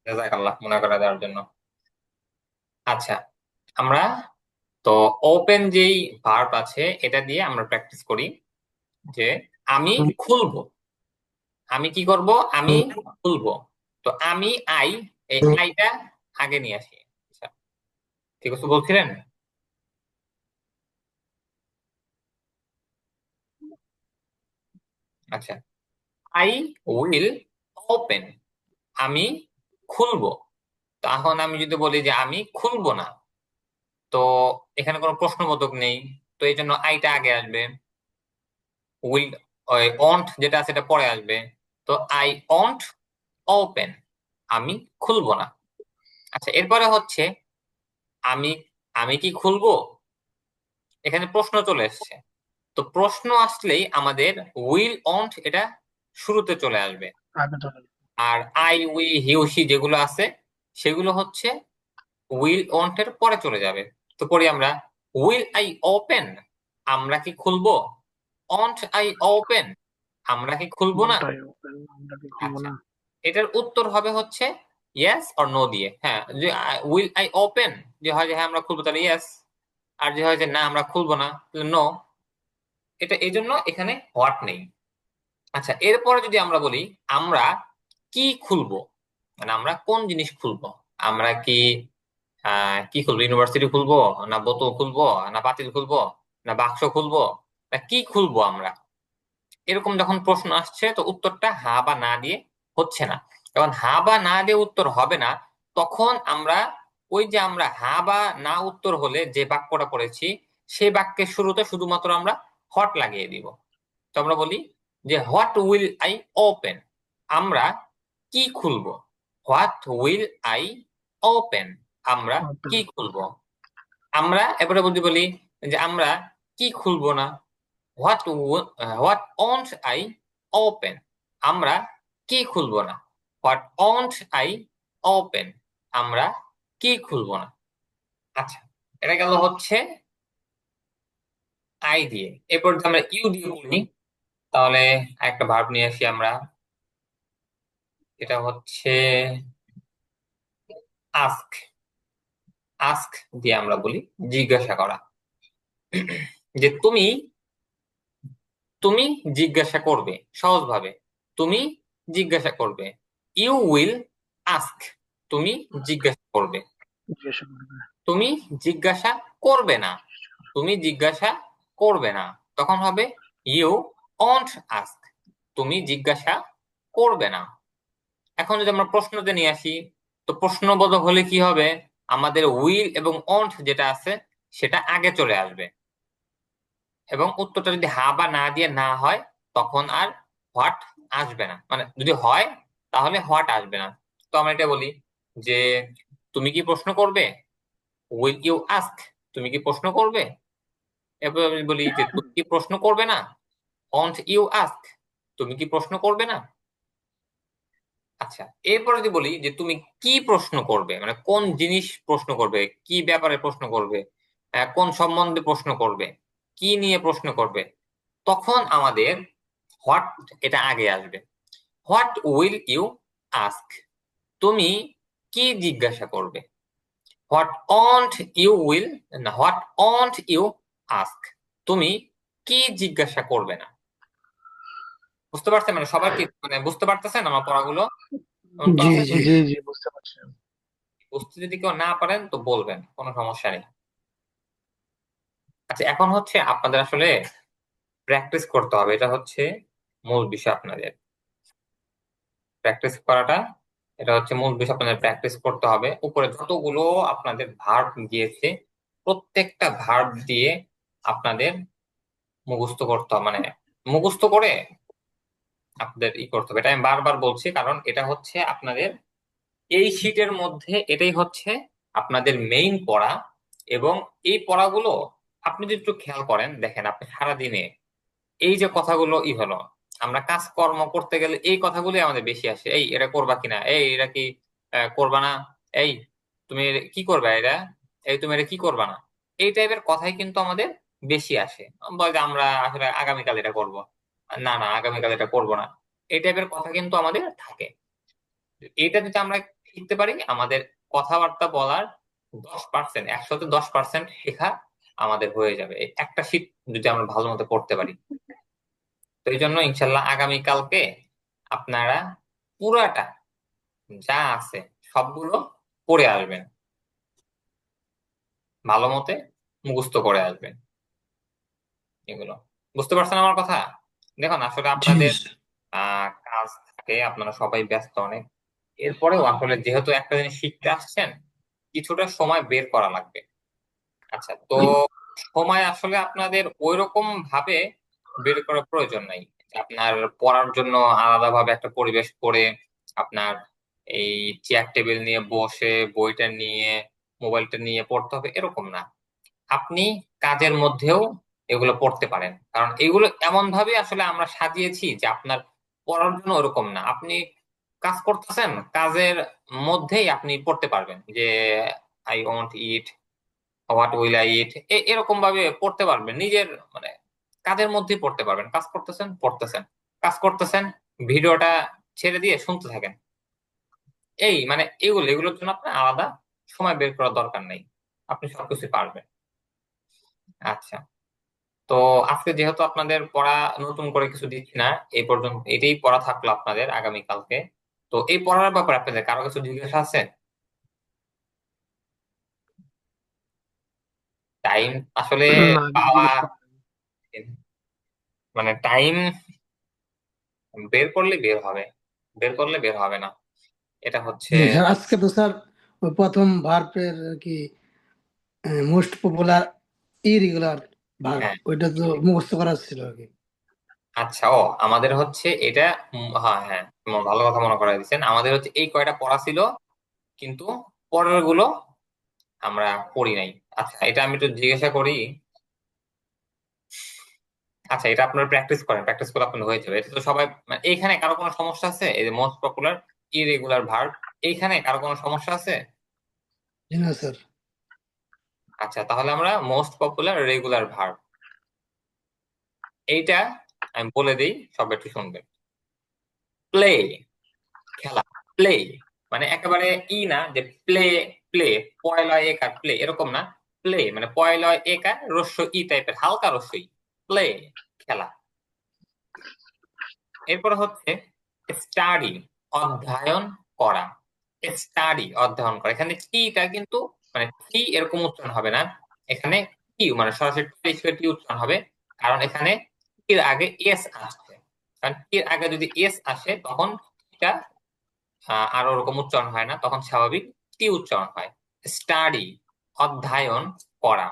জাযাকাল্লাহ মনে করে দেওয়ার জন্য। আচ্ছা, আমরা তো ওপেন যেই ভার্ব আছে এটা দিয়ে আমরা প্র্যাকটিস করি যে আমি খুলবো। আমি কি করব? আমি খুলবো। তো আমি আই, এই আইটা আগে নিয়ে আসি। আচ্ছা, ঠিক আছে, বলছিলেন। আচ্ছা, আই উইল ওপেন, আমি খুলবো। তো এখন আমি যদি বলি যে আমি খুলবো না, তো এখানে কোনো প্রশ্নবোধক নেই, তো এই জন্য আইটা আগে আসবে। উইল, অন্ট যেটা আছে এটা পরে আসবে। তো আই অন্ট ওপেন, আমি খুলবো না। আচ্ছা, এরপরে হচ্ছে আমি আমি কি খুলবো, এখানে প্রশ্ন চলে এসছে। তো প্রশ্ন আসলেই আমাদের উইল অন্ট এটা শুরুতে চলে আসবে। আগে ধরে। আর আই উই হিউ সি যেগুলো আছে সেগুলো হচ্ছে উইল ওন্ট এর পরে চলে যাবে। তো পড়ি আমরা, উইল আই ওপেন, আমরা কি খুলবো? অন্ট আই ওপেন, আমরা কি খুলবো না? মনটাই ওপেন, আমরা কি খুলবো আচ্ছা, না? এটার উত্তর হবে হচ্ছে ইয়েস অর নো দিয়ে। হ্যাঁ, যে উইল আই ওপেন, যে হয় যে হ্যাঁ আমরা খুলবো তাহলে ইয়েস, আর যে হয় যে না আমরা খুলবো না তাহলে নো। এটা এই জন্য এখানে হোয়াট নেই। আচ্ছা, এরপরে যদি আমরা বলি আমরা কি খুলবো, মানে আমরা কোন জিনিস খুলবো, আমরা কি কি খুলবো? ইউনিভার্সিটি খুলবো, না বোতল খুলবো, না পাতিল খুলবো, না বাক্স খুলবো, না কি খুলবো আমরা? এরকম যখন প্রশ্ন আসছে তো উত্তরটা হা বা না দিয়ে হচ্ছে না। যখন হা বা না দিয়ে উত্তর হবে না, তখন আমরা ওই যে আমরা হা বা না উত্তর হলে যে বাক্যটা পড়েছি সেই বাক্যের শুরুতে শুধুমাত্র আমরা হট লাগিয়ে দিব। তো আমরা বলি যে হোয়াট উইল আই ওপেন, আমরা কি খুলবো। হোয়াট উইল আই ওপেন, আমরা ওপেন। কি খুলবো। আমরা এবারে বলতে বলি যে আমরা কি খুলবো না। What what won't I open, আমরা কি খুলবো না। হোয়াট ওন্ট আই ওপেন, আমরা কি খুলবো না। আচ্ছা, এটা গেল হচ্ছে আই দিয়ে। এরপর যদি আমরা ইউ দিয়ে করি তাহলে একটা ভার্ব নিয়ে আসি আমরা। এটা হচ্ছে আস্ক। আস্ক দিয়ে আমরা বলি জিজ্ঞাসা করা, যে তুমি তুমি জিজ্ঞাসা করবে। সহজভাবে তুমি জিজ্ঞাসা করবে, ইউ উইল আস্ক, তুমি জিজ্ঞাসা করবে। জিজ্ঞাসা করবে। তুমি জিজ্ঞাসা করবে না, তুমি জিজ্ঞাসা করবে না, তখন হবে ইউ ওন্ট আস্ক, তুমি জিজ্ঞাসা করবে না। এখন যদি আমরা প্রশ্নতে নিয়ে আসি, তো প্রশ্নবোধক হলে কি হবে? আমাদের উইল এবং ওন্ট যেটা আছে সেটা আগে চলে আসবে, এবং উত্তরটা যদি হা বা না দিয়ে না হয় তখন আর হোয়াট আসবে না। মানে যদি হয় তাহলে হোয়াট আসবে না। তো আমরা এটা বলি যে তুমি কি প্রশ্ন করবে, উইল ইউ আস্ক, তুমি কি প্রশ্ন করবে। এরপর আমি বলি যে তুমি কি প্রশ্ন করবে না, ওন্ট ইউ আস্ক, তুমি কি প্রশ্ন করবে না। আচ্ছা, এরপর যদি বলি যে তুমি কি প্রশ্ন করবে, মানে কোন জিনিস প্রশ্ন করবে, কি ব্যাপারে প্রশ্ন করবে, কোন সম্বন্ধে প্রশ্ন করবে, কি নিয়ে প্রশ্ন করবে, তখন আমাদের হোয়াট এটা আগে আসবে। হোয়াট উইল ইউ আস্ক, তুমি কি জিজ্ঞাসা করবে। হোয়াট অন্ট ইউ উইল, না হোয়াট অন্ট ইউ আস্ক, তুমি কি জিজ্ঞাসা করবে না। বুঝতে পারছেন? মানে সবার কি মানে বুঝতে পারতেছেন আমার পড়াগুলো? জি ক্লাসে জি জি জি, বুঝতে পারছি। বুঝতে যদি কেউ না পারেন তো বলবেন, কোনো সমস্যা নেই। আচ্ছা, এখন হচ্ছে আপনাদের আসলে প্র্যাকটিস করতে হবে, এটা হচ্ছে মূল বিষয় আপনাদের। প্র্যাকটিস করাটা, এটা হচ্ছে মূল বিষয়, আপনাদের প্র্যাকটিস করতে হবে। উপরে যতগুলো আপনাদের ভার্ব দিয়েছে প্রত্যেকটা ভার্ব দিয়ে আপনাদের মুখস্থ করতে হবে, মানে মুখস্থ করে আপনাদের করতে হবে। এটা আমি বারবার বলছি কারণ এটা হচ্ছে আপনাদের এই শীটের মধ্যে এটাই হচ্ছে আপনাদের মেইন পড়া। এবং এই পড়াগুলো আপনি যদি একটু খেয়াল করেন, দেখেন আপনি সারাদিনে এই যে কথাগুলো হলো, আমরা কাজকর্ম করতে গেলে এই কথাগুলোই আমাদের বেশি আসে। এই এটা করবা কিনা, এই এটা কি করবা না, এই তুমি কি করবা এটা, এই তুমি এটা কি করবা না, এই টাইপের কথাই কিন্তু আমাদের বেশি আসে। বলে যে আমরা আসলে আগামীকাল এটা করব, না না আগামীকাল এটা করব না, এই টাইপের কথা কিন্তু আমাদের থাকে। এটা যদি আমরা শিখতে পারি, আমাদের কথাবার্তা বলার 10%, 100-তে 10% শেখা আমাদের হয়ে যাবে এই একটা শীট যদি আমরা ভালো মতো পড়তে পারি। তো এই জন্য ইনশাল্লাহ আগামীকালকে আপনারা পুরাটা যা আছে সবগুলো পড়ে আসবেন, ভালো মতে মুখস্থ করে আসবেন এগুলো। বুঝতে পারছেন আমার কথা? দেখুন আসলে জি আপনাদের স্যার। কাজ থাকে, আপনারা সবাই ব্যস্ত অনেক, এরপরেও আসলে যেহেতু একটা জিনিস শিখতে আসছেন কিছুটা সময় বের করা লাগবে। আচ্ছা, তো সময় আসলে আপনাদের ওইরকম ভাবে বের করার প্রয়োজন নাই যে আপনার পড়ার জন্য আলাদাভাবে একটা পরিবেশ করে আপনার এই চেয়ার টেবিল নিয়ে বসে বইটা নিয়ে মোবাইলটা নিয়ে পড়তে হবে, এরকম না। আপনি কাজের মধ্যেও এগুলো পড়তে পারেন, কারণ এগুলো এমন ভাবে আসলে আমরা সাজিয়েছি যে আপনার পড়ার জন্য ওরকম না। আপনি কাজ করতেছেন, কাজের মধ্যেই আপনি পড়তে পারবেন যে I want it, what will I eat, এরকম ভাবে পড়তে পারবেন নিজের মানে কাজের মধ্যেই পড়তে পারবেন। কাজ করতেছেন পড়তেছেন, কাজ করতেছেন ভিডিওটা ছেড়ে দিয়ে শুনতে থাকেন। এই মানে এগুলোর জন্য আপনার আলাদা সময় বের করার দরকার নেই, আপনি সবকিছু পারবেন। আচ্ছা, তো আজকে যেহেতু আপনাদের পড়া নতুন করে কিছু দিচ্ছি না, এই পর্যন্ত এটাই পড়া থাকলো আপনাদের আগামীকালকে। তো এই পড়ার ব্যাপারে আপনাদের কারো কিছু জিজ্ঞাসা আছে? টাইম আসলে না, পাওয়া, জিজ্ঞেস করেন। মানে টাইম বের করলে বের হবে, বের করলে বের হবে না, এটা হচ্ছে। জি স্যার, আজকে তো স্যার ওই প্রথম ভার্বের কি মোস্ট পপুলার ইরেগুলার ভার্ব হ্যাঁ, ওইটা তো মুখস্থ করা ছিল আর কি। আচ্ছা, ও আমাদের হচ্ছে এটা, হ্যাঁ হ্যাঁ, ভালো কথা মনে করাই দিচ্ছেন। আমাদের হচ্ছে এই কয়টা পড়া ছিল, কিন্তু পরের গুলো আমরা পড়ি নাই। আচ্ছা, এটা আমি একটু জিজ্ঞাসা করি। আচ্ছা, এটা আপনারা প্র্যাকটিস করেন, প্র্যাকটিস করলে আপনার হয়ে যাবে। এটা তো সবাই মানে এইখানে কারো কোনো সমস্যা আছে? এই যে মোস্ট পপুলার ইরেগুলার ভার্ব, এইখানে কারো কোনো সমস্যা আছে? জি না স্যার। আচ্ছা, তাহলে আমরা মোস্ট পপুলার রেগুলার ভার্ব এইটা আমি বলে দিই, সব একটু শুনবেন। প্লে, খেলা, প্লে মানে একেবারে না যে প্লে, প্লে পয়লয় একার প্লে এরকম না। প্লে মানে পয়লয় একার রস্য ই টাইপের হালকা রস্য ই, প্লে খেলা। এরপর হচ্ছে স্টাডি, অধ্যয়ন করা। স্টাডি অধ্যয়ন করা, এখানে টিটা কিন্তু মানে টি এরকম উচ্চারণ হবে না, এখানে টি মানে সরাসরি টি উচ্চারণ হবে, কারণ এখানে টির আগে এস আসছে। কারণ টির আগে যদি এস আসে তখন টিটা আর ওরকম উচ্চারণ হয় না, তখন স্বাভাবিক টি উচ্চারণ হয়। স্টাডি অধ্যয়ন করা।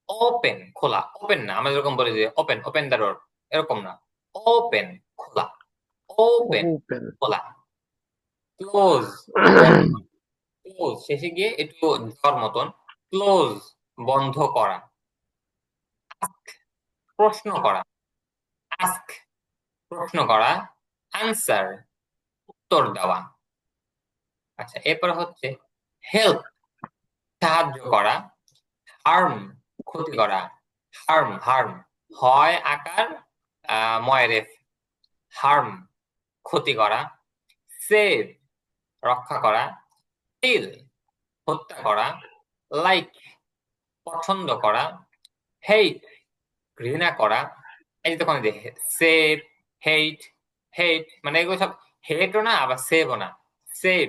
ওপেন খোলা, ওপেন না আমরা যেরকম বলি যে ওপেন ওপেন দ্য ডোর, এরকম না। ওপেন খোলা, ওপেন ওপেন। খোলা। ক্লোজ, ক্লোজ শেষে গিয়ে একটু জ্বর মতন, ক্লোজ বন্ধ করা। প্রশ্ন করা, আস্ক প্রশ্ন করা। আনসার উত্তর দেওয়া। আচ্ছা, এরপর হচ্ছে হেল্প সাহায্য করা। হার্ম ক্ষতি করা। হার্ম, হার্ম হয় আকার ময়রেফ, হার্ম ক্ষতি করা। সেভ রক্ষা করা। কিল হত্যা করা। লাইক পছন্দ করা। হেট ঘৃণা করা। এই যে তখন যে সেভ, হেট, হেট মানে এগুলো সব হেটও না আবার সেভও না, সেভ,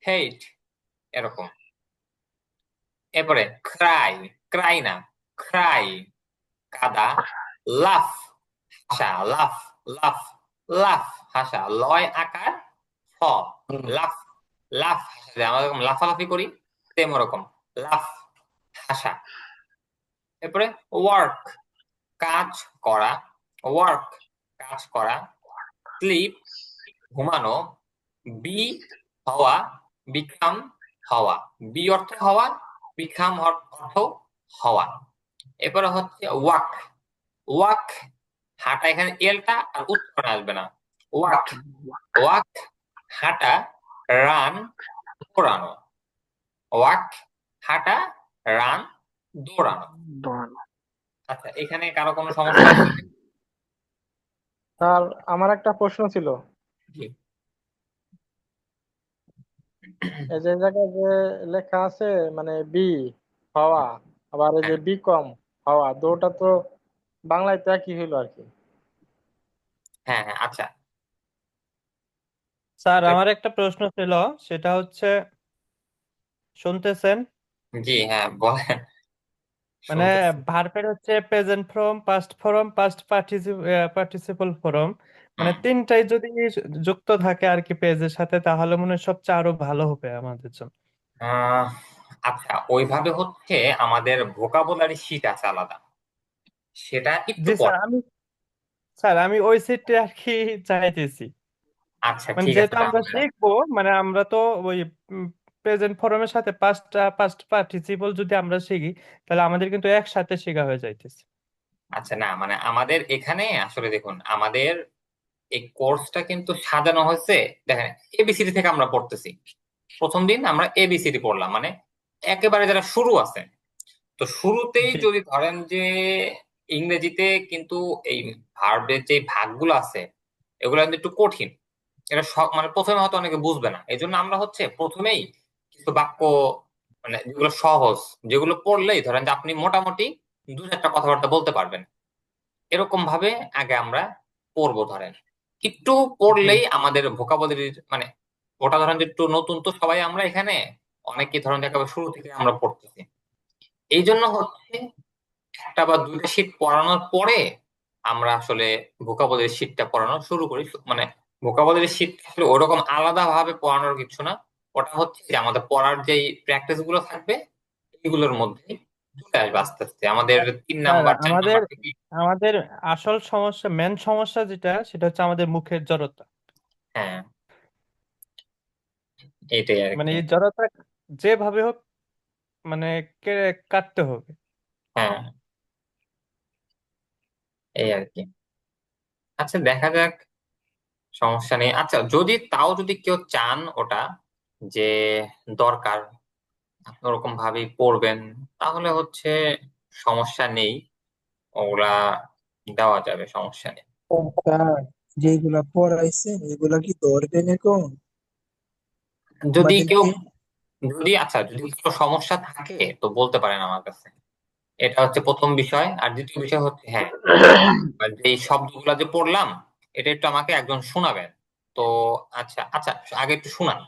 হেট এরকম। এরপরে ক্রাই, ক্রাই না, ক্রাই কাদা। লাফ হাসা, লাফ, লাফ, লাফ হাসা লয় আকার ফ, লাফ, লাফ হাসা যে আমরা যেরকম লাফালাফি করি সেম ওরকম লাফ হাসা। এরপরে ওয়ার্ক কাজ করা, ওয়ার্ক কাজ করা। স্লিপ ঘুমানো। বি হওয়া, বিকাম হওয়া, বি অর্থ হওয়া, বিকাম অর্থ হওয়া। এরপরে হচ্ছে ওয়াক, ওয়াক হাঁটা, এখানে এলটা আর উচ্চারণ আসবে না। ওয়াক, ওয়াক হাঁটা। রান দৌড়ানো। ওয়াক হাঁটা, রান দৌড়ানো। দৌড়ানো। আচ্ছা, এখানে কারো কোনো সমস্যা আছে? স্যার, আমার একটা প্রশ্ন ছিল। জি। এই যে জায়গায় যে লেখা আছে মানে বি হওয়া, আবার এই যে হ্যাঁ বিকম হওয়া, দুটা তো বাংলায় তো একই হইলো আর কি। হ্যাঁ হ্যাঁ আচ্ছা স্যার এটা আমার একটা প্রশ্ন ছিল, সেটা হচ্ছে, শুনতেছেন? জি হ্যাঁ বলেন মানে শুনতেছি ভার্বের হচ্ছে present form, past form, past participle form, মানে হুম তিনটাই যদি যুক্ত থাকে আর কি পেজের সাথে, তাহলে মনে হয় সবচেয়ে আরো ভালো হবে আমাদের জন্য। আহ, আচ্ছা ওইভাবে হচ্ছে আমাদের ভোকাবুলারি শিট আছে আলাদা, সেটা একটু জি পর। স্যার আমি ওই সেটটা আর কি চাইতেছি। আচ্ছা মানে ঠিক আছে যেহেতু আমরা তাহলে। শিখবো, মানে আমরা তো ওই প্রেজেন্ট ফর্মের সাথে পাস্ট পার্টিসিপল যদি আমরা শিখি, তাহলে আমাদের কিন্তু একসাথে শেখা হয়ে যাইতেছে। আচ্ছা না মানে আমাদের এখানে আসলে দেখুন আমাদের এই কোর্সটা কিন্তু সাজানো হয়েছে, দেখেন এবিসিডি থেকে আমরা পড়তেছি। প্রথম দিন আমরা এবিসিডি পড়লাম, মানে একেবারে যারা শুরু আছে, তো শুরুতেই জি যদি ধরেন যে ইংরেজিতে কিন্তু এই ভার্বের যে ভাগগুলো আছে এগুলো কিন্তু একটু কঠিন, এটা সব মানে প্রথমে হয়তো অনেকে বুঝবে না, এই জন্য আমরা হচ্ছে প্রথমেই কিছু বাক্য মানে যেগুলো সহজ, যেগুলো পড়লেই ধরেন যে আপনি মোটামুটি দু চারটা কথাবার্তা বলতে পারবেন, এরকম ভাবে আগে আমরা পড়বো। ধরেন একটু জি পড়লেই আমাদের ভোকাবুলারির মানে ওটা ধরেন যে একটু নতুন তো সবাই আমরা এখানে, অনেকে ধরেন যে একেবারে শুরু থেকে আমরা পড়তেছি, এই জন্য হচ্ছে একটা বা দুইটা শীট পড়ানোর পরে আমরা আসলে ভোকাবুলারি শীটটা পড়ানো শুরু করি। মানে ভোকাবুলারি শীট আসলে ওরকম আলাদা ভাবে পড়ানোর কিছু না, ওটা হচ্ছে যে আমাদের পড়ার যেই প্র্যাকটিস গুলো থাকবে এগুলোর মধ্যে চলে আসবে আস্তে আস্তে আমাদের তিন স্যার নাম্বার চার আমাদের নাম্বার থেকে। আমাদের আসল সমস্যা, মেন সমস্যা যেটা, সেটা হচ্ছে আমাদের মুখের জড়তা। হ্যাঁ এটাই আর মানে কি। এই জড়তা যেভাবে হোক মানে কাটতে হবে। হ্যাঁ এই আর কি। আচ্ছা দেখা যাক, সমস্যা নেই। আচ্ছা যদি তাও যদি কেউ চান ওটা যে দরকার আপনি ওরকম ভাবেই পড়বেন, তাহলে হচ্ছে সমস্যা নেই, ওগুলা দেওয়া যাবে, সমস্যা নেই। স্যার যেগুলা পড়াইছেন এগুলা কি ধরবেন এখন যদি কেউ আমাদেরকে? যদি আচ্ছা যদি কোনো সমস্যা থাকে তো বলতে পারেন আমার কাছে, এটা হচ্ছে প্রথম বিষয়। আর দ্বিতীয় বিষয় হচ্ছে হ্যাঁ আর যে এই শব্দগুলো যে পড়লাম এটা একটু আমাকে একজন শোনাবেন। তো আচ্ছা আচ্ছা আগে একটু শুনান।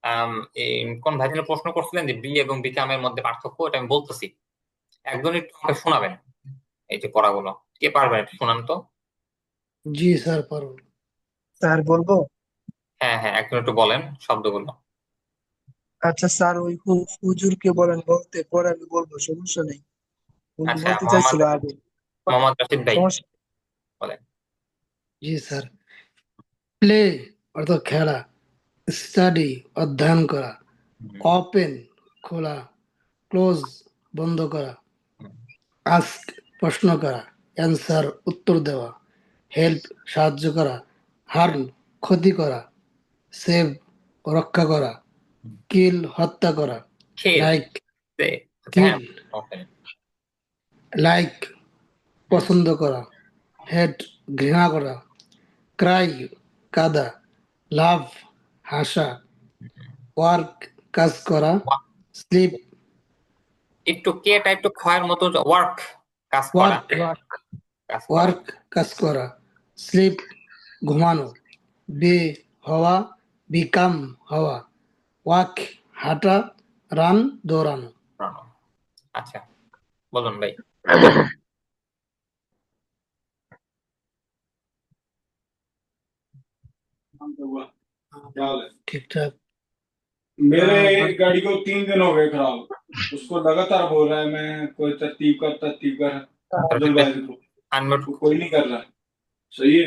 আম, এই কোন ভাই যেন প্রশ্ন করছিলেন যে বি এবং বিকামের মধ্যে পার্থক্য, এটা আমি বলতেছি, একজন একটু আমাকে শোনাবেন এই যে পড়াগুলো, কে পারবেন একটু শোনান তো। জি স্যার পারবো। স্যার বলবো? হ্যাঁ হ্যাঁ একজন একটু বলেন শব্দগুলো। আচ্ছা স্যার, ওই হুজুরকে বলেন বলতে, পরে আমি বলবো, সমস্যা নেই। উনি আচ্ছা বলতে মোহাম্মদ চাইছিল আগে। মোহাম্মদ রাশিদ ভাই সমস্যা। বলেন। জি স্যার। প্লে অর্থ খেলা, স্টাডি অধ্যয়ন করা, হুম, ওপেন খোলা, ক্লোজ বন্ধ করা, হুম, আস্ক প্রশ্ন করা, অ্যান্সার উত্তর দেওয়া, হেল্প সাহায্য করা, হার্ম ক্ষতি করা, সেভ রক্ষা করা, হুম। কিল হত্যা করা, খেল লাইক আচ্ছা হ্যাঁ কিল ওকে। লাইক হুম, পছন্দ করা, হেট ঘৃণা করা, ক্রাই কাঁদা, লাভ হাসা, ওয়ার্ক কাজ করা, ওয়া- স্লিপ একটু কেটা একটু ক্ষয়ের মতো, ওয়ার্ক কাজ করা, ওয়ার্ক কাজ করা। ওয়ার্ক কাজ করা, স্লিপ ঘুমানো, বে হওয়া, বিকাম হওয়া, ওয়াক হাঁটা, রান দৌড়ানো। পুরানো। আচ্ছা বলুন ভাই। क्या हाल है? ঠিকঠাক। मेरे ভাই, एक गाड़ी को 3 दिन हो गए खराब। उसको लगातार बोल रहा है मैं कोई तरतीब कर जल्दबाजी को, আনমিউট। वो कोई नहीं कर रहा है। सही है,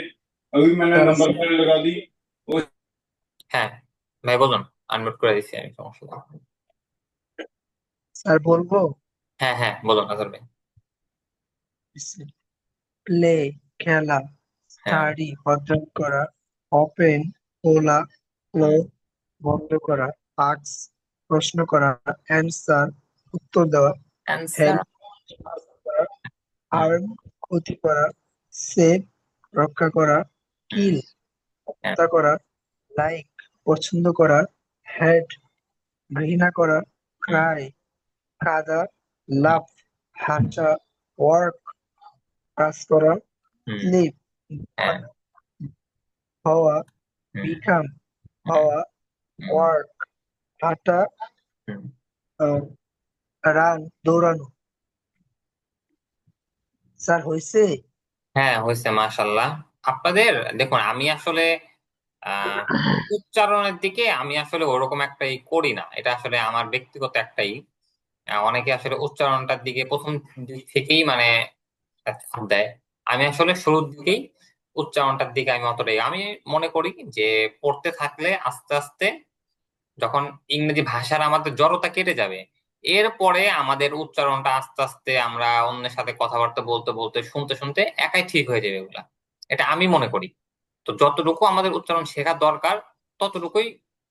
अभी मैंने স্যার नंबर प्लेट लगा दी। वो হ্যাঁ ভাই বলুন, আনমিউট করে দিচ্ছি আমি, সমস্যা নেই। স্যার বলবো? হ্যাঁ হ্যাঁ বলুন আজর ভাই। প্লে খেলা, হ্যাঁ স্টাডি অধ্যয়ন করা, ওপেন খোলা, হুম, ক্লোজ বন্ধ করা, আস্ক প্রশ্ন করা, অ্যান্সার উত্তর দেওয়া, অ্যান্সার। হেল্প করা, হার্ম ক্ষতি করা, সেভ রক্ষা করা, হুম কিল হ্যাঁ হত্যা করা, লাইক পছন্দ করা, হেড ঘৃণা করা, ক্রাই, কাঁদা, লাভ, হাসা, ওয়ার্ক, কাজ করা, হুম স্লিপ, হ্যাঁ হওয়া, হুম বিকাম, হুম হওয়া, হুম ওয়ার্ক, হাঁটা, হুম। রান, দৌড়ানো। স্যার হয়েছে? হ্যাঁ হয়েছে, মাশাল্লাহ। আপনাদের দেখুন, আমি আসলে আহ উচ্চারণের দিকে আমি আসলে ওরকম একটাই করি না, এটা আসলে আমার ব্যক্তিগত একটাই। অনেকে আসলে উচ্চারণটার দিকে প্রথম দিক থেকেই মানে চাপ দেয়। আমি আসলে শুরুর দিকেই উচ্চারণটার দিকে আমি অতটাই, আমি মনে করি যে পড়তে থাকলে আস্তে আস্তে যখন ইংরেজি ভাষার আমাদের জড়তা কেটে যাবে, এরপরে আমাদের উচ্চারণটা আস্তে আস্তে আমরা অন্যের সাথে কথাবার্তা বলতে বলতে শুনতে শুনতে একাই ঠিক হয়ে যাবে এগুলা। এটা আমি মনে করি। তো যতটুকু আমাদের উচ্চারণ শেখা দরকার ততটুকুই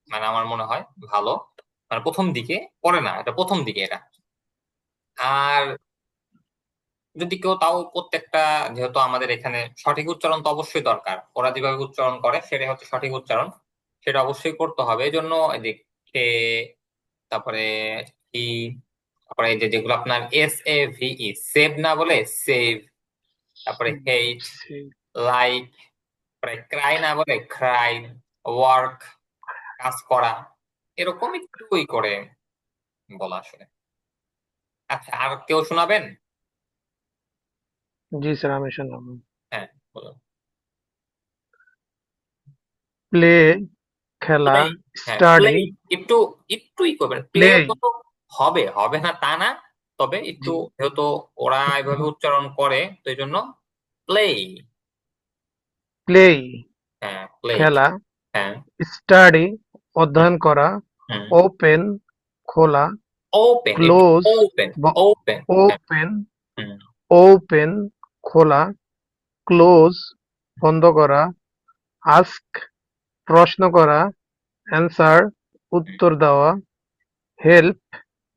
মানে আমার মনে হয় ভালো, মানে প্রথম দিকে পড়ে না, এটা প্রথম দিকে এটা। আর যদি কেউ তাও প্রত্যেকটা, যেহেতু আমাদের এখানে সঠিক উচ্চারণ তো অবশ্যই দরকার, ওরা যেভাবে উচ্চারণ করে সেটাই হচ্ছে সঠিক উচ্চারণ, সেটা অবশ্যই করতে হবে। এই জন্য এই যে খে, তারপরে ই, তারপরে এই যে যেগুলো আপনার SAVE, সেভ না বলে সেভ, তারপরে হেট, লাইক, তারপরে ক্রাই না বলে ক্রাই, ওয়ার্ক, কাজ করা, এরকম একটুই করে বলা আসলে। আচ্ছা, আর কেউ শোনাবেন? জি স্যার, আমি শুনলাম। হ্যাঁ বলুন। প্লে, খেলা, প্লে, হ্যাঁ প্লে, স্টাডি। একটু একটুই করবেন, প্লে প্লে, তো হবে হবে না তা না, তবে একটু জি, যেহেতু ওরা এভাবে উচ্চারণ করে তো এই জন্য প্লে। প্লে, হ্যাঁ প্লে। খেলা, হ্যাঁ স্টাডি, হুম অধ্যয়ন করা, হুম। ওপেন, খোলা, ওপেন, একটু ক্লোজ, ওপেন, ওপেন। হ্যাঁ ওপেন, হুম ওপেন, খোলা, ক্লোজ, বন্ধ করা, আস্ক, প্রশ্ন করা, অ্যান্সার, হুম উত্তর দেওয়া, হেল্প,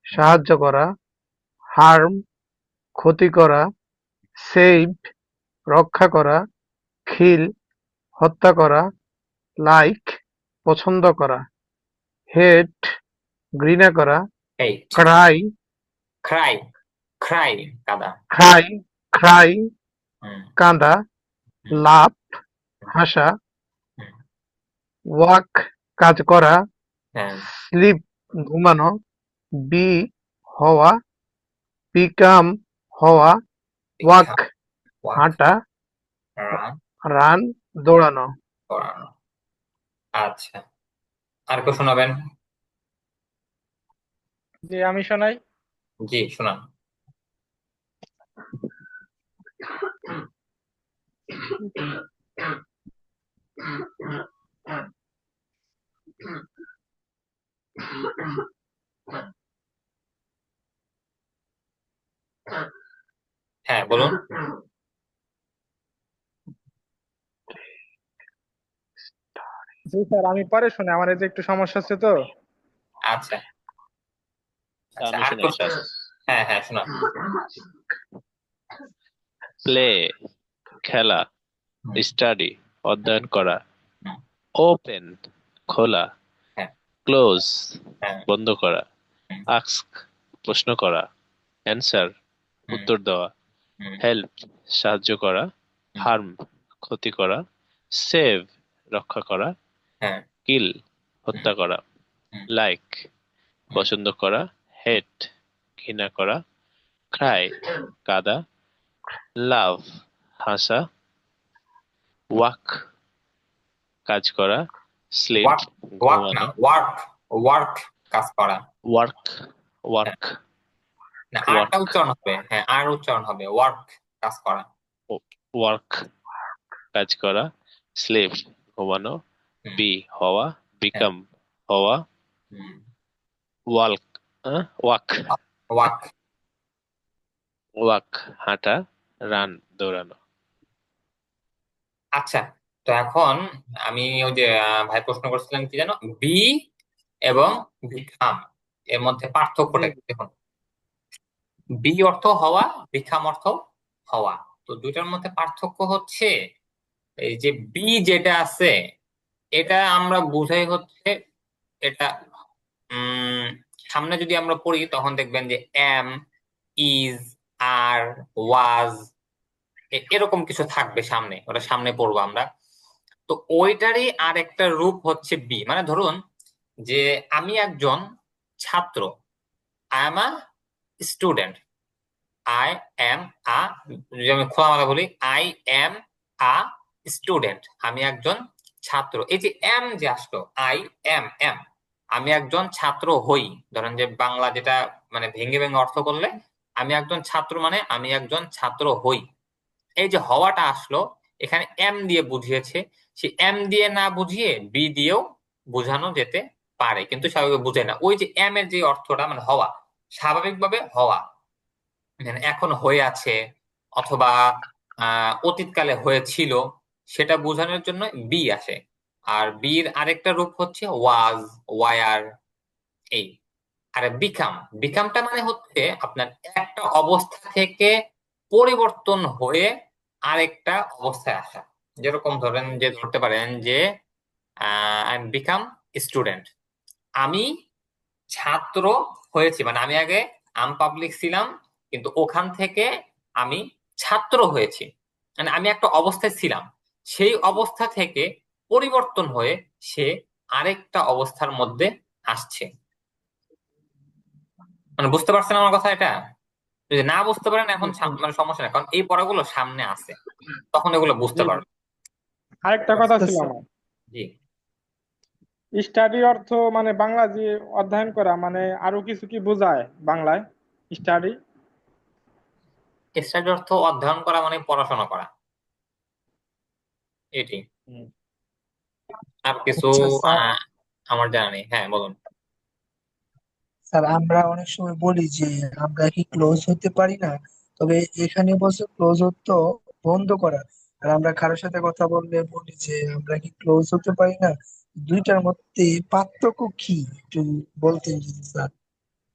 সাহায্য করা, হার্ম, ক্ষতি করা, সেভ, রক্ষা করা, কিল, হত্যা করা, লাইক, পছন্দ করা, হেট, ঘৃণা করা, এইট, ক্রাই, ক্রাই, ক্রাই কাদা। ক্রাই, ক্রাই, হুম কাঁদা, হুম লাভ, হাসা, হুম। ওয়াক, কাজ করা, হ্যাঁ স্লিপ, ঘুমানো, বি, হওয়া, বিকাম, হওয়া, ওয়াক, পিকা, ওয়াক, হাঁটা, রান, রান, দৌড়ানো। করানো। আচ্ছা, আর কেউ শোনাবেন? জি আমি শোনাই। জি শোনান। হ্যাঁ বলুন। জি স্যার, আমি পরে শুনি, আমার এই যে একটু সমস্যা আছে তো। আচ্ছা আচ্ছা, আমি আর শোনাই কেউ স্যার। হ্যাঁ হ্যাঁ শোনান। প্লে, খেলা, হুম স্টাডি, অধ্যয়ন করা, হুম, ওপেন, খোলা, হ্যাঁ ক্লোজ, হ্যাঁ বন্ধ করা, হুম আস্ক, প্রশ্ন করা, অ্যান্সার, হুম উত্তর দেওয়া, হুম হেল্প, সাহায্য করা, হুম, হার্ম, ক্ষতি করা, সেভ, রক্ষা করা, হ্যাঁ কিল, হুম হত্যা করা, হুম লাইক, হুম পছন্দ করা, হেট, ঘৃণা করা, ক্রাই, কাঁদা, লাভ, হাসা, ওয়াক, কাজ করা, স্লিপ, ওয়ার্ক, ওয়ার্ক না ঘুমানো, ওয়ার্ক, ওয়ার্ক কাজ করা। ওয়ার্ক, হ্যাঁ, ওয়ার্ক, না আরটা ওয়ার্ক, উচ্চারণ হবে, হ্যাঁ আর উচ্চারণ হবে, ওয়ার্ক কাজ করা। ওয়ার্ক, কাজ করা, স্লিপ, ঘুমানো, হুম বি, হওয়া, হ্যাঁ বিকাম, হওয়া, হুম। Walk, walk, walk. ওয়াক, হাঁটা, রান, দৌড়ানো। আচ্ছা, তো এখন আমি ওই যে ভাই প্রশ্ন করছিলাম কি জানো, বি এবং বিকাম, এর মধ্যে পার্থক্যটা কি? দেখুন, বি অর্থ হওয়া, বিকাম অর্থ হওয়া, তো দুইটার মধ্যে পার্থক্য হচ্ছে এই যে বি যেটা আছে এটা আমরা বুঝাই হচ্ছে এটা উম সামনে যদি আমরা পড়ি তখন দেখবেন যে এম, ইজ, আর, ওয়াজ এরকম কিছু থাকবে সামনে, ওটা সামনে পড়বো আমরা। তো ওইটারই আর একটা রূপ হচ্ছে বি। মানে ধরুন যে আমি একজন ছাত্র, I am a student, I am a, যদি আমি খোলামেলা বলি আই এম আ স্টুডেন্ট, আমি একজন ছাত্র। এই যে এম যে আসলো, আই এম এম, আমি একজন ছাত্র হই। ধরেন যে বাংলা যেটা মানে ভেঙে ভেঙে অর্থ করলে আমি একজন ছাত্র মানে আমি একজন ছাত্র হই। এই যে হওয়াটা আসলো এখানে এম দিয়ে বুঝিয়েছে, সে এম দিয়ে না বুঝিয়ে বি দিয়েও বোঝানো যেতে পারে, কিন্তু স্বাভাবিক বুঝে না। ওই যে এম এর যে অর্থটা মানে হওয়া, স্বাভাবিকভাবে হওয়া, মানে এখন হয়ে আছে অথবা অতীতকালে হয়েছিল, সেটা বোঝানোর জন্য বি আসে। আর বির আরেকটা রূপ হচ্ছে ওয়াজ, ওয়ার, এই। আর বিকাম, বিকামটা মানে হচ্ছে আপনার একটা অবস্থা থেকে পরিবর্তন হয়ে আরেকটা অবস্থায় আসা। যেরকম ধরেন যে ধরতে পারেন যে আই বিকাম স্টুডেন্ট, আমি ছাত্র হয়েছি, মানে আমি আগে আম পাবলিক ছিলাম কিন্তু ওখান থেকে আমি ছাত্র হয়েছি। মানে আমি একটা অবস্থায় ছিলাম, সেই অবস্থা থেকে পরিবর্তন হয়ে সে আরেকটা অবস্থার মধ্যে আসছে। মানে বুঝতে পারছেন আমার কথা? এটা যদি না বুঝতে পারেন এখন মানে সমস্যা নেই, কারণ এই পড়াগুলো সামনে আছে, তখন এগুলো বুঝতে জি, পারবেন। আরেকটা কথা আচ্ছা ছিল স্যার, আমার, জি, স্টাডি অর্থ মানে বাংলা যে অধ্যয়ন করা, মানে আরো কিছু কি বোঝায় বাংলায় স্টাডি? স্টাডি অর্থ অধ্যয়ন করা মানে পড়াশোনা করা, এটি। আর কিছু আচ্ছা স্যার, আহ, আমার জানা নেই। হ্যাঁ বলুন। স্যার আমরা অনেক সময় বলি যে আমরা কি ক্লোজ হতে পারি না, তবে এখানে বলছে ক্লোজ হতে বন্ধ করা। আর আমরা কারোর সাথে কথা বললে বলি যে আমরা কি ক্লোজ হতে পারি না, দুইটার মধ্যে পার্থক্য কি একটু বলতেন যদি স্যার।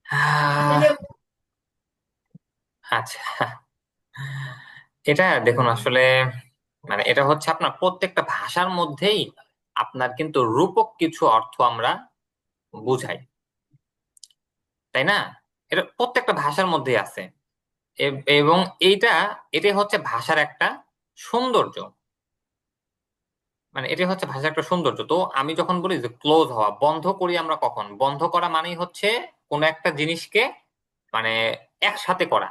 আহ, আচ্ছা, এটা দেখুন আসলে মানে এটা হচ্ছে আপনার প্রত্যেকটা ভাষার মধ্যেই আপনার কিন্তু রূপক কিছু অর্থ আমরা বুঝাই, তাই না? এটা প্রত্যেকটা ভাষার মধ্যেই আছে। এবং এটাই হচ্ছে ভাষার একটা সৌন্দর্য। মানে এটাই হচ্ছে ভাষার একটা সৌন্দর্য। তো আমি যখন বলি যে ক্লোজ হওয়া, বন্ধ করি আমরা কখন? বন্ধ করা মানেই হচ্ছে কোনো একটা জিনিসকে মানে একসাথে করা।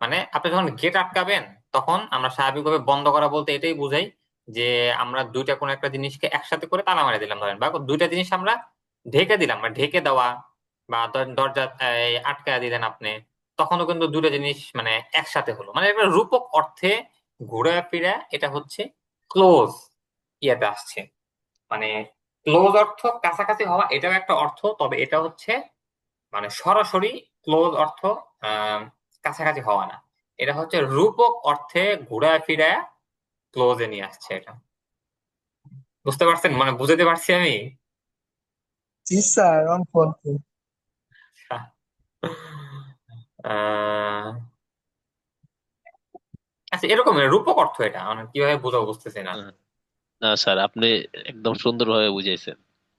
মানে আপনি যখন গেট আটকাবেন তখন আমরা স্বাভাবিকভাবে বন্ধ করা বলতে এটাই বুঝাই যে আমরা দুইটা কোনো একটা জিনিসকে একসাথে করে তালা মেরে দিলাম ধরেন, বা দুইটা জিনিস আমরা ঢেকে দিলাম, বা ঢেকে দেওয়া, বা দরজা আটকায় দিলেন আপনি, তখনও কিন্তু দুটো জিনিস মানে একসাথে হলো। মানে একটা রূপক অর্থে ঘুরে ফিরে এটা হচ্ছে ক্লোজ ইয়েতে আসছে। মানে ক্লোজ অর্থ কাছাকাছি হওয়া, এটাও একটা অর্থ, তবে এটা হচ্ছে মানে সরাসরি ক্লোজ অর্থ আহ কাছাকাছি হওয়া না, এটা হচ্ছে রূপক অর্থে ঘুরায় ফিরায় ক্লোজে নিয়ে আসছে এটা। বুঝতে পারছেন? মানে বুঝাতে পারছি আমি? জি স্যার, অল্প অল্প। আহ আচ্ছা, এরকম রূপক অর্থ এটা মানে কিভাবে বোঝাবো বুঝতেছি না। হুম। না স্যার, আপনি একদম সুন্দরভাবে বুঝাইছেন।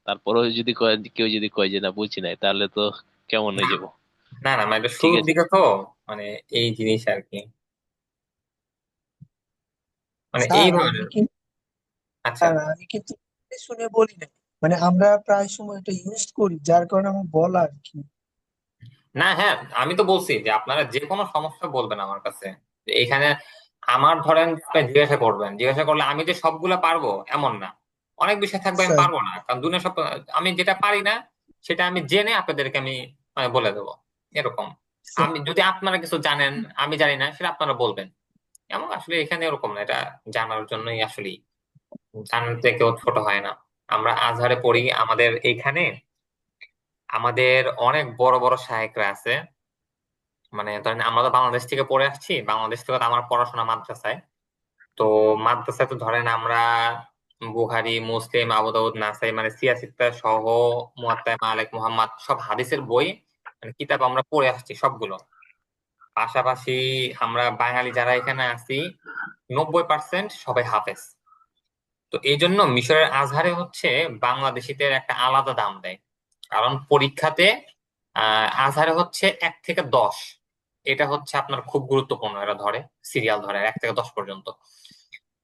তারপরেও যদি কয়, কেউ যদি কয় যে না বুঝি নাই, তাহলে তো কেমন হয়ে যাব। না না, মানে এটা ঠিক শুরুর আছে। দিকে তো মানে এই জিনিস আর কি, মানে স্যার এইভাবে। আমি কিন্তু আচ্ছা, স্যার আমি কিন্তু শুনে বলি না, মানে আমরা প্রায় সময় এটা ইউজ করি, যার কারণে আমার বলা আর কি। না হ্যাঁ, আমি তো বলছি যে আপনারা যে কোনো সমস্যা বলবেন আমার কাছে। যে এখানে আমার ধরেন আপনি জিজ্ঞাসা করবেন, জিজ্ঞাসা করলে আমি যে সবগুলা পারবো এমন না, অনেক বিষয় থাকবে আমি স্যার পারবো না, কারণ দুনিয়া সব আমি যেটা পারি না সেটা আমি জেনে আপনাদেরকে আমি বলে দেবো, এরকম। স্যার আমি যদি আপনারা কিছু জানেন আমি জানি না সেটা আপনারা বলবেন, এমন আসলে এখানে এরকম না, এটা জানার জন্যই আসলে, জানতে কেউ ছোট হয় না। আমরা আজহারে পড়ি, আমাদের এইখানে আমাদের অনেক বড় বড় শায়েখরা আছে। মানে ধরেন আমরা তো বাংলাদেশ থেকে পড়ে আসছি, বাংলাদেশ থেকে তো আমার পড়াশোনা মাদ্রাসায়। তো মাদ্রাসায় তো ধরেন আমরা বুখারী, মুসলিম, আবু দাউদ, নাসাই মানে সিয়াসিত্তা সহ মুয়াত্তা মালিক, মুহাম্মদ সব হাদিসের বই মানে কিতাব আমরা পড়ে আসছি সবগুলো। পাশাপাশি আমরা বাঙালি যারা এখানে আছি 90% সবাই হাফেজ। তো এই জন্য মিশরের আজহারে হচ্ছে বাংলাদেশিদের একটা আলাদা দাম দেয়। কারণ পরীক্ষাতে আজহারে হচ্ছে 1 থেকে 10, এটা হচ্ছে আপনার খুব গুরুত্বপূর্ণ, এটা ধরে সিরিয়াল ধরে 1 থেকে 10 পর্যন্ত।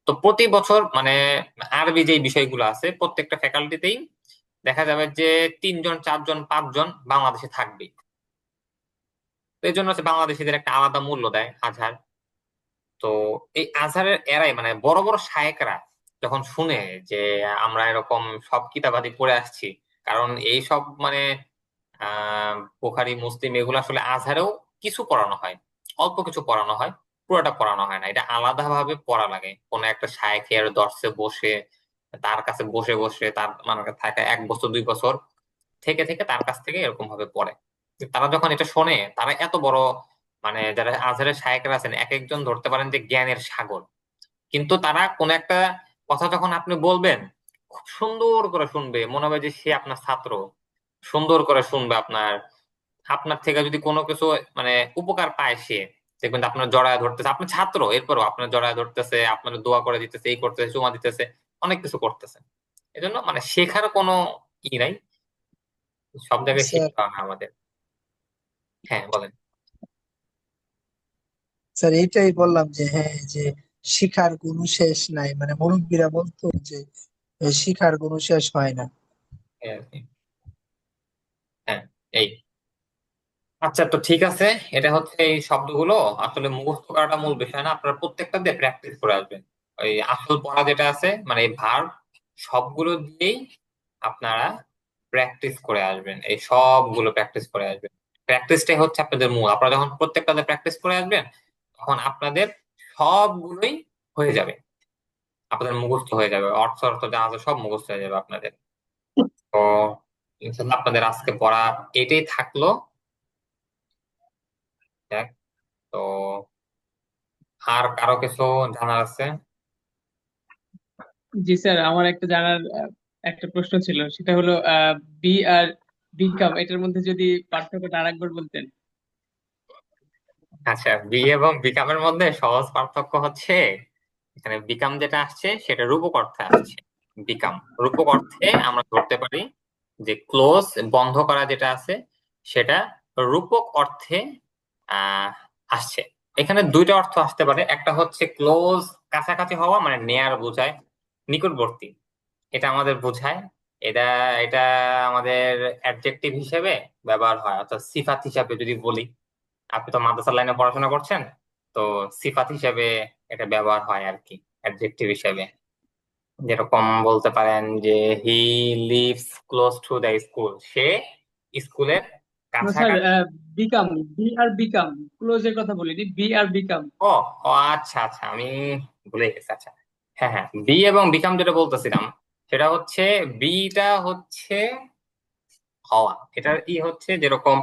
তো প্রতি বছর মানে আরবি যে বিষয়গুলো আছে প্রত্যেকটা ফ্যাকাল্টিতেই দেখা যাবে যে 3 জন 4 জন 5 জন বাংলাদেশে থাকবে। তো এই জন্য হচ্ছে বাংলাদেশিদের একটা আলাদা মূল্য দেয় আজহার। তো এই আজহারের এরাই মানে বড় বড় শায়েকরা যখন শুনে যে আমরা এরকম সব কিতাবাদি পড়ে আসছি, কারণ এই সব মানে বুখারী মুসলিম এগুলো আসলে আজহারেও কিছু পড়ানো হয়, অল্প কিছু পড়ানো হয়, পুরোটা পড়ানো হয় না, এটা আলাদাভাবে পড়া লাগে। কোনো একটা শায়েখের দর্শে বসে তার কাছে বসে বসে তার মানে থাকে 1 বছর 2 বছর থেকে থেকে তার কাছ থেকে এরকম ভাবে পড়ে। তারা যখন এটা শোনে তারা এত বড় মানে যারা আজহারের শায়েখরা আছেন এক একজন ধরতে পারেন যে জ্ঞানের সাগর, কিন্তু তারা কোন একটা কথা যখন আপনি বলবেন খুব সুন্দর করে শুনবে, মনে হবে যে সে আপনার ছাত্র, সুন্দর করে শুনবে আপনার আপনার থেকে যদি কোনো কিছু মানে উপকার পায় সে, দেখবেন যে আপনার জড়ায় ধরতেছে, আপনি ছাত্র এরপরও আপনার জড়ায় ধরতেছে, আপনার দোয়া করে দিতেছে, এই করতেছে, চুমা দিতেছে, অনেক কিছু করতেছে। এজন্য মানে শেখার কোনো ই নাই, সব জায়গায় স্যার শিখতে হবে আমাদের। হ্যাঁ বলেন। স্যার এইটাই বললাম যে হ্যাঁ, যে শিখার কোনো শেষ নাই, মানে মুরব্বীরা বলতো যে শিখার কোনো শেষ হয় না। এই আর কি। হ্যাঁ এই আচ্ছা, তো ঠিক আছে, এটা হচ্ছে এই শব্দগুলো আসলে মুখস্থ করাটা মূল বিষয় না, আপনারা প্রত্যেকটা দিয়ে প্র্যাকটিস করে আসবেন। ওই আসল পড়া যেটা আছে মানে এই ভার্ব সবগুলো দিয়েই আপনারা প্র্যাকটিস করে আসবেন, এই সবগুলো প্র্যাকটিস করে আসবেন। প্র্যাকটিসটাই হচ্ছে আপনাদের মূল। আপনারা যখন প্রত্যেকটাতে প্র্যাকটিস করে আসবেন তখন আপনাদের সবগুলোই হয়ে যাবে, আপনাদের মুখস্থ হয়ে যাবে, অর্থ অর্থ যা আছে সব মুখস্থ হয়ে যাবে আপনাদের। তো ইনশাল্লাহ আপনাদের আজকে পড়া এটাই থাকলো। দেখ, তো আর কারো কিছু জানার আছে? জি স্যার, আমার একটা জানার একটা প্রশ্ন ছিল, সেটা হলো বি আর বিকাম এটার মধ্যে যদি পার্থক্যটা আরেকবার বলতেন। আচ্ছা, বি এবং বিকামের মধ্যে সহজ পার্থক্য হচ্ছে এখানে বিকাম যেটা আসছে সেটা রূপক অর্থে আসছে। বিকাম রূপক অর্থে আমরা ধরতে পারি যে ক্লোজ বন্ধ করা যেটা আছে সেটা রূপক অর্থে আহ আসছে। এখানে দুইটা অর্থ আসতে পারে, একটা হচ্ছে ক্লোজ কাছাকাছি হওয়া মানে নেয়ার বোঝায়, নিকটবর্তী, এটা আমাদের বোঝায়। এটা এটা আমাদের অ্যাডজেক্টিভ হিসেবে ব্যবহার হয়, অর্থাৎ সিফাত হিসাবে যদি বলি, আপনি তো মাদ্রাসা লাইনে পড়াশোনা করছেন, তো সিফাত হিসেবে এটা ব্যবহার হয় আর কি, অ্যাডজেক্টিভ হিসেবে। যেরকম বলতে পারেন যে he lives close to the school, সে স্কুলের না স্যার, কাছাকাছি। বিকাম, বি আর বিকাম, ক্লোজের কথা বলিনি, বি আর বিকাম। ও ও আচ্ছা আচ্ছা, আমি ভুলে গেছি। আচ্ছা হ্যাঁ হ্যাঁ, বি এবং বিকাম যেটা বলতেছিলাম সেটা হচ্ছে বিটা হচ্ছে হওয়া, এটার ই হচ্ছে যেরকম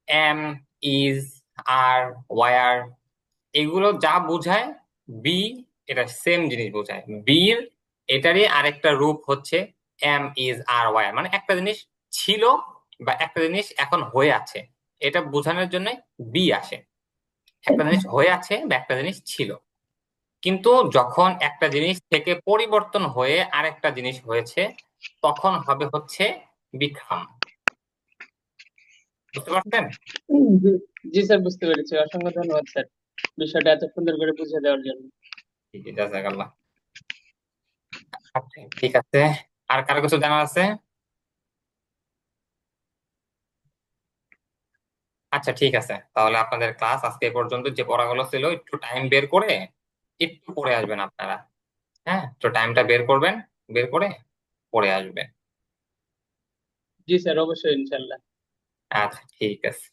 এম, ইজ, আর, ওয়ার, এগুলো যা বোঝায় বি এটা সেম জিনিস বোঝায়। বির এটারই আরেকটা রূপ হচ্ছে এম, ইজ, আর, ওয়ার, মানে একটা জিনিস ছিল বা একটা জিনিস এখন হয়ে আছে, এটা বোঝানোর জন্য বি আসে। একটা জিনিস হয়ে আছে বা একটা জিনিস ছিল, কিন্তু যখন একটা জিনিস থেকে পরিবর্তন হয়ে আরেকটা জিনিস হয়েছে তখন হবে হচ্ছে বিকাম। বুঝতে পারছেন? জি জি স্যার, বুঝতে পেরেছি। অসংখ্য ধন্যবাদ স্যার বিষয়টা এত সুন্দর করে বুঝিয়ে দেওয়ার জন্য। ঠিক আছে, জাযাকাল্লাহ। আচ্ছা, ঠিক আছে, আর কারো কিছু জানার আছে? আচ্ছা ঠিক আছে, তাহলে আপনাদের ক্লাস আজকে এ পর্যন্ত। যে পড়াগুলো ছিল একটু টাইম বের করে একটু পড়ে আসবেন আপনারা। হ্যাঁ, একটু টাইমটা বের করবেন, বের করে পড়ে আসবেন। জি স্যার, অবশ্যই, ইনশাল্লাহ। আচ্ছা ঠিক আছে,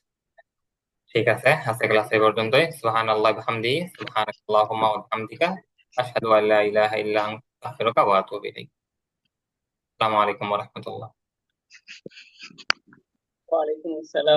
ঠিক আছে, আজকে ক্লাস এ পর্যন্তই। সুবহানাল্লাহি ওয়া বিহামদিহি, সুবহানাকাল্লাহুম্মা ওয়া বিহামদিকা, আশহাদু আল্লা ইলাহা ইল্লা আনতা, আস্তাগফিরুকা ওয়া আতুবু ইলাইক। আসসালামু আলাইকুম ওয়া রাহমাতুল্লাহ। ওয়ালাইকুম আসসালাম।